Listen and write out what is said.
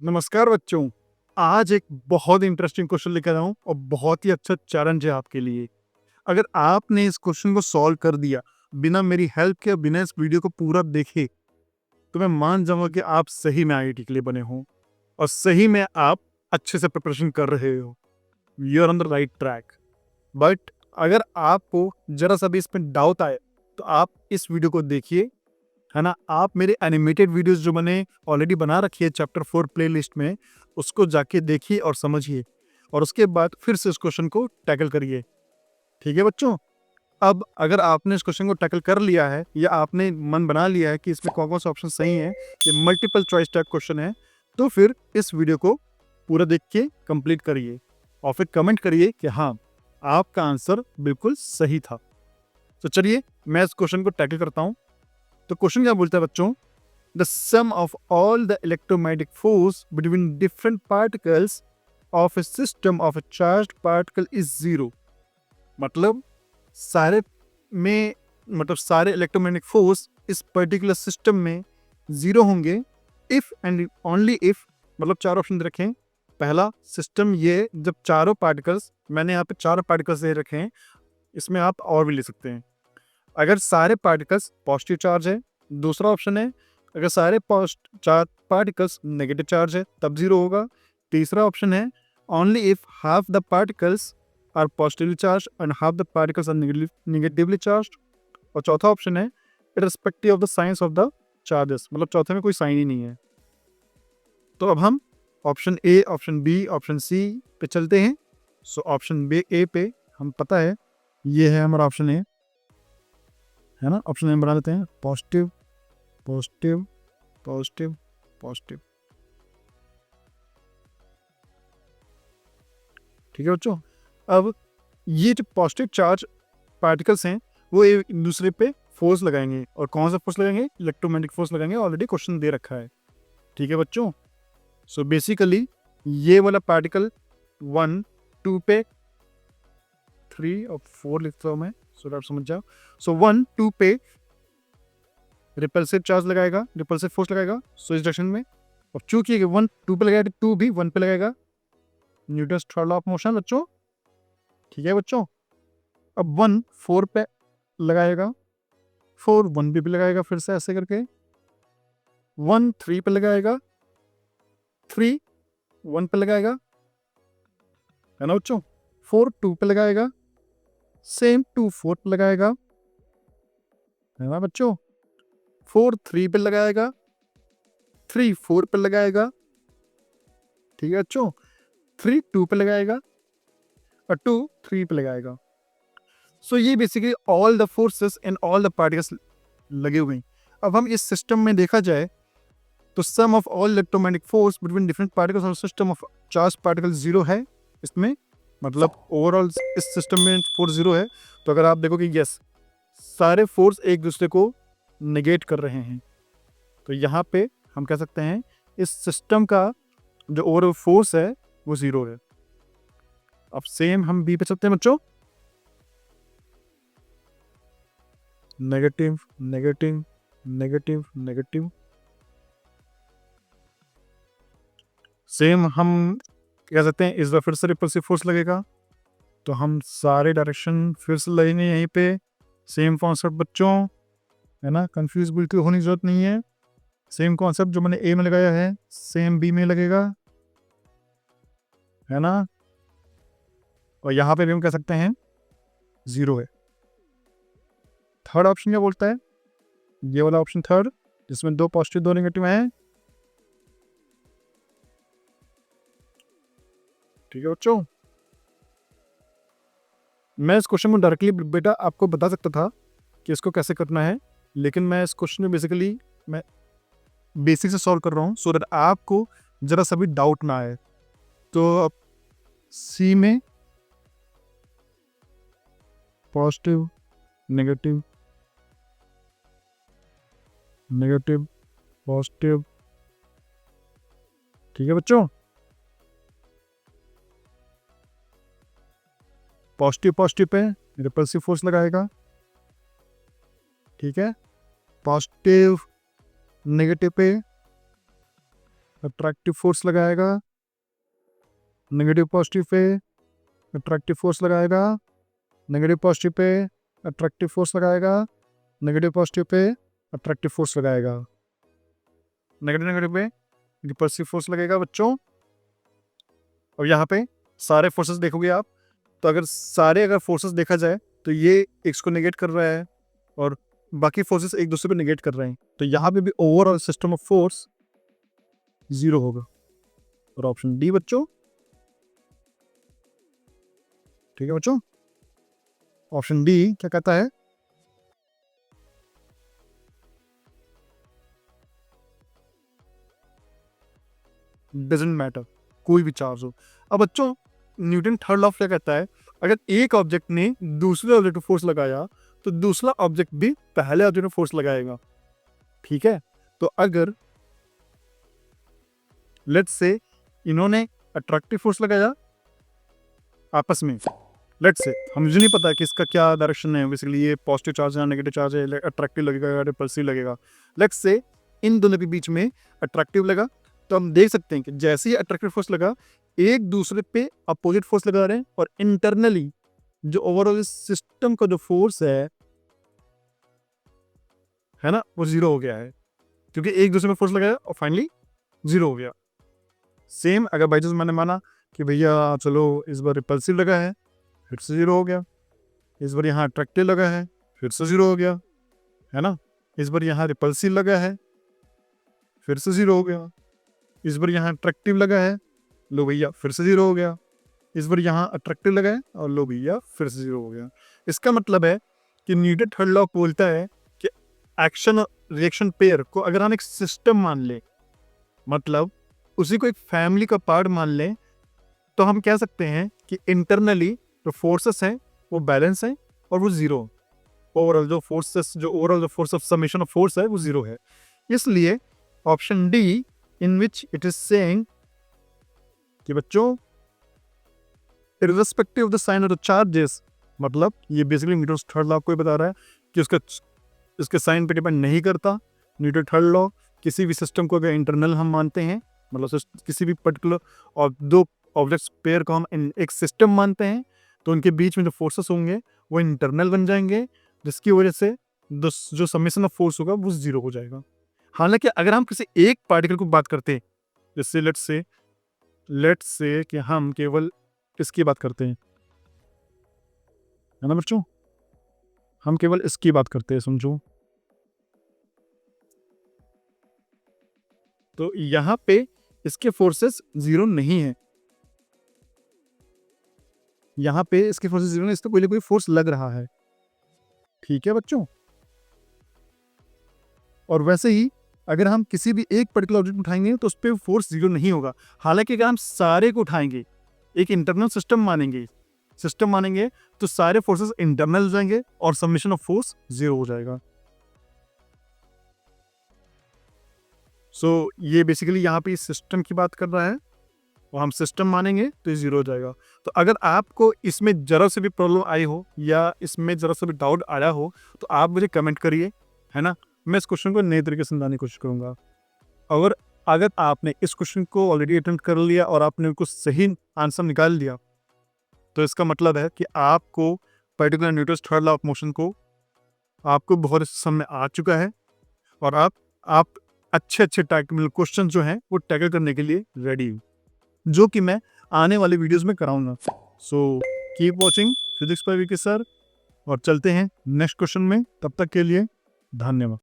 नमस्कार बच्चों। आज एक बहुत इंटरेस्टिंग क्वेश्चन लेकर आया हूँ और बहुत ही अच्छा चैलेंज है आपके लिए। अगर आपने इस क्वेश्चन को सॉल्व कर दिया बिना मेरी हेल्प के, बिना इस वीडियो को पूरा देखे, तो मैं मान जाऊंगा कि आप सही में आईआईटी के लिए बने हो और सही में आप अच्छे से प्रिपरेशन कर रहे हो। You are on the right track. But अगर आपको जरा सा भी इसमें डाउट आए तो आप इस वीडियो को देखिए, है ना। आप मेरे एनिमेटेड वीडियोस जो मैंने ऑलरेडी बना रखी है चैप्टर 4 प्लेलिस्ट में, उसको जाके देखिए और समझिए और उसके बाद फिर से इस क्वेश्चन को टैकल करिए। ठीक है बच्चों। अब अगर आपने इस क्वेश्चन को टैकल कर लिया है या आपने मन बना लिया है कि इसमें कौन कौन से ऑप्शन सही हैं, ये मल्टीपल चॉइस टाइप क्वेश्चन है, तो फिर इस वीडियो को पूरा देख के कंप्लीट करिए और फिर कमेंट करिए कि हाँ, आपका आंसर बिल्कुल सही था। तो चलिए मैं इस क्वेश्चन को टैकल करता हूँ। तो क्वेश्चन क्या बोलता है बच्चों? The sum of all the electromagnetic force between different particles of a system of a charged particle is zero। मतलब सारे में सारे इलेक्ट्रोमैग्नेटिक फोर्स इस पर्टिकुलर सिस्टम में जीरो होंगे इफ एंड ओनली इफ, मतलब चार ऑप्शन दे रखे हैं। पहला सिस्टम, ये जब चारों पार्टिकल्स, मैंने यहाँ पे चार पार्टिकल्स दे रखे हैं, इसमें आप और भी ले सकते हैं। अगर सारे पार्टिकल्स पॉजिटिव चार्ज है। दूसरा ऑप्शन है अगर सारे पार्टिकल्स नेगेटिव चार्ज है तब जीरो होगा। तीसरा ऑप्शन है only if half the particles are positively charge and half the particles are negatively charge. और चौथा ऑप्शन है irrespective of the science of the charges, मतलब चौथे में कोई साइन ही नहीं है। तो अब हम option A, option B, option C पे चलते हैं। सो ऑप्शन बी ए पे हम पता है ये है हमारा ऑप्शन ए, है ना। ऑप्शन ए बना लेते हैं, पॉजिटिव पॉजिटिव पॉजिटिव पॉजिटिव। ठीक है बच्चों। अब ये जो पॉजिटिव चार्ज पार्टिकल्स हैं वो एक दूसरे पे फोर्स लगाएंगे, और कौन सा फोर्स लगाएंगे? इलेक्ट्रोमैग्नेटिक फोर्स लगाएंगे। ऑलरेडी क्वेश्चन दे रखा है। ठीक है बच्चों। सो बेसिकली ये वाला पार्टिकल 1 2 पे, 3 और 4 लिखता हूं मैं सो आप समझ जाओ। सो 1 2 पे रिपल्सिव चार्ज लगाएगा, रिपल्सिव फोर्स लगाएगा सो इस डायरेक्शन में। और चूंकि 1 2 पे लगाएगा, 2 भी 1 पे लगाएगा। Newton's third law of motion बच्चों। ठीक है बच्चों। अब 1 4 पे लगाएगा, 4 1 पे भी लगाएगा, फिर से ऐसे करके 1 3 पे लगाएगा, 3 1 पे लगाएगा, है ना बच्चों। 4 2 पे लगाएगा, सेम 2 4 पे लगाएगा, है ना बच्चों। 4 3 पे लगाएगा, 3 4 पे लगाएगा। ठीक है बच्चों। 3 2 पे लगाएगा और 2 3 पे लगाएगा। सो ये basically all the forces and all the particles लगे हुए हैं। अब हम इस सिस्टम में देखा जाए तो sum of all electromagnetic force between different particles और system of charge particle zero है इसमें, मतलब ओवरऑल इस सिस्टम में फोर्स जीरो है। तो अगर आप देखो कि यस, सारे फोर्स एक दूसरे को नेगेट कर रहे हैं, तो यहाँ पे हम कह सकते हैं इस सिस्टम का जो ओवरऑल फोर्स है वो जीरो है। अब सेम हम बी पे चलते हैं बच्चों। Negative negative negative negative. Same हम कह सकते हैं इस बार फिर से रिपल्सिव फोर्स लगेगा, तो हम सारे डायरेक्शन फिर से लगेंगे यहीं पे। सेम कॉन्सेप्ट बच्चों, है ना, कंफ्यूज बिल्कुल होने की जरूरत नहीं है। सेम कॉन्सेप्ट जो मैंने ए में लगाया है सेम बी में लगेगा, है ना। और यहाँ पे भी हम कह सकते हैं जीरो है। थर्ड ऑप्शन क्या बोलता है? ये वाला ऑप्शन थर्ड, जिसमें 2 पॉजिटिव 2 नेगेटिव हैं। ठीक है बच्चों। मैं इस क्वेश्चन को डायरेक्टली बेटा आपको बता सकता था कि इसको कैसे करना है, लेकिन मैं इस क्वेश्चन में बेसिकली मैं बेसिक से सॉल्व कर रहा हूँ सो दैट आपको जरा सा भी डाउट ना आए। तो अब सी में पॉजिटिव नेगेटिव नेगेटिव पॉजिटिव। ठीक है बच्चों। Positive positive pay repulsive force लगाएगा। ठीक है। पॉजिटिव नेगेटिव पे अट्रैक्टिव फोर्स लगाएगा, negative positive pay attractive force लगाएगा, negative positive pay attractive force लगाएगा, negative positive pay attractive force लगाएगा, नेगेटिव नेगेटिव पे रिपल्सिव फोर्स लगेगा बच्चों। और यहाँ पे सारे फोर्सेस देखोगे आप, तो अगर फोर्सेस देखा जाए तो ये एक्स को नेगेट कर रहा है और बाकी फोर्सेस एक दूसरे पे नेगेट कर रहे हैं, तो यहाँ पे भी ओवरऑल सिस्टम ऑफ फोर्स 0 होगा। और ऑप्शन डी बच्चों, ठीक है बच्चों, ऑप्शन डी क्या कहता है? डजंट मैटर, कोई भी चार्ज हो। अब बच्चों न्यूटन थर्ड लॉ क्या कहता है? अगर एक ऑब्जेक्ट ने दूसरे ऑब्जेक्ट पर फोर्स लगाया तो दूसरा ऑब्जेक्ट भी पहले ऑब्जेक्ट पर फोर्स लगाएगा, ठीक है? तो अगर लेट्स से इन्होंने अट्रैक्टिव फोर्स लगाया आपस में, लेट्स से मुझे नहीं पता कि इसका क्या डायरेक्शन है, बेसिकली ये पॉजिटिव चार्ज है नेगेटिव चार्ज है, अट्रैक्टिव लगेगा या रिपल्सिव लगेगा। लेट्स से इन दोनों के बीच में अट्रैक्टिव लगा, तो हम देख सकते हैं कि जैसे ही अट्रैक्टिव फोर्स लगा एक दूसरे पे अपोजिट फोर्स लगा रहे हैं और इंटरनली जो ओवरऑल सिस्टम का जो फोर्स है ना, वो 0 हो गया है, क्योंकि एक दूसरे में फोर्स लगाया और फाइनली 0 हो गया। सेम अगर बाई चांस मैंने माना कि भैया चलो इस बार रिपल्सिव लगा है, फिर से 0 हो गया, इस बार यहाँ अट्रैक्टिव लगा है, फिर से 0 हो गया, है ना? इस बार यहाँ रिपल्सिव लगा है, फिर से 0 हो गया, इस बार यहाँ अट्रैक्टिव लगा है, लो भैया फिर से 0 हो गया, इस बार यहाँ अट्रैक्टिव लगा है और लो भैया फिर से 0 हो गया। इसका मतलब है कि न्यूटन थर्ड लॉ बोलता है कि एक्शन और रिएक्शन पेयर को अगर हम एक सिस्टम मान ले, मतलब उसी को एक फैमिली का पार्ट मान ले, तो हम कह सकते हैं कि इंटरनली जो फोर्सेस हैं वो बैलेंस हैं और वो 0, ओवरऑल जो force of summation of force है वो 0 है। इसलिए option D in which it is saying कि बच्चों irrespective of the sign of the charges, मतलब ये बेसिकली न्यूटन थर्ड लॉ को बता रहा है कि इसके साइन पे डिपेंड नहीं करता। न्यूटन थर्ड लॉ किसी भी सिस्टम को अगर इंटरनल हम मानते हैं, मतलब किसी भी पर्टिकुलर और दो ऑब्जेक्ट्स पेयर को हम एक सिस्टम मानते हैं, तो उनके बीच में जो फोर्सेस होंगे वो इंटरनल बन जाएंगे, जिसकी वजह से जो समेशन ऑफ फोर्स होगा वो 0 हो जाएगा। हालांकि अगर हम किसी एक पार्टिकल को बात करते हैं, जैसे लेट्स से कि हम केवल इसकी बात करते हैं, है ना बच्चों, हम केवल इसकी बात करते हैं समझो, तो यहां पे इसके फोर्सेस 0 नहीं है, यहां पे इसके फोर्सेस 0 नहीं, इसको कोई ना कोई फोर्स लग रहा है, ठीक है बच्चों। और वैसे ही अगर हम किसी भी एक पर्टिकुलर ऑब्जेक्ट उठाएंगे तो उस पर फोर्स 0 नहीं होगा। हालांकि अगर हम सारे को उठाएंगे, एक इंटरनल सिस्टम मानेंगे तो सारे फोर्सेस इंटरनल जाएंगे और समेशन ऑफ फोर्स 0 हो जाएगा। सो ये बेसिकली यहाँ पे सिस्टम की बात कर रहा है और हम सिस्टम मानेंगे तो ये 0 हो जाएगा। तो अगर आपको इसमें जरा से भी प्रॉब्लम आई हो या इसमें जरा सा भी डाउट आया हो तो आप मुझे कमेंट करिए, है ना, मैं इस क्वेश्चन को नए तरीके से समझाने की कोशिश करूंगा। और अगर आपने इस क्वेश्चन को ऑलरेडी अटेम्प्ट कर लिया और आपने उनको सही आंसर निकाल लिया, तो इसका मतलब है कि आपको particular Newton third law of motion को आपको बहुत समझ आ चुका है और आप अच्छे टेक्निकल क्वेश्चन जो हैं वो टैकल करने के लिए रेडी हो, जो कि मैं आने वाले वीडियोस में कराऊंगा। So keep watching physics by VK sir, और चलते हैं नेक्स्ट क्वेश्चन में। तब तक के लिए धन्यवाद।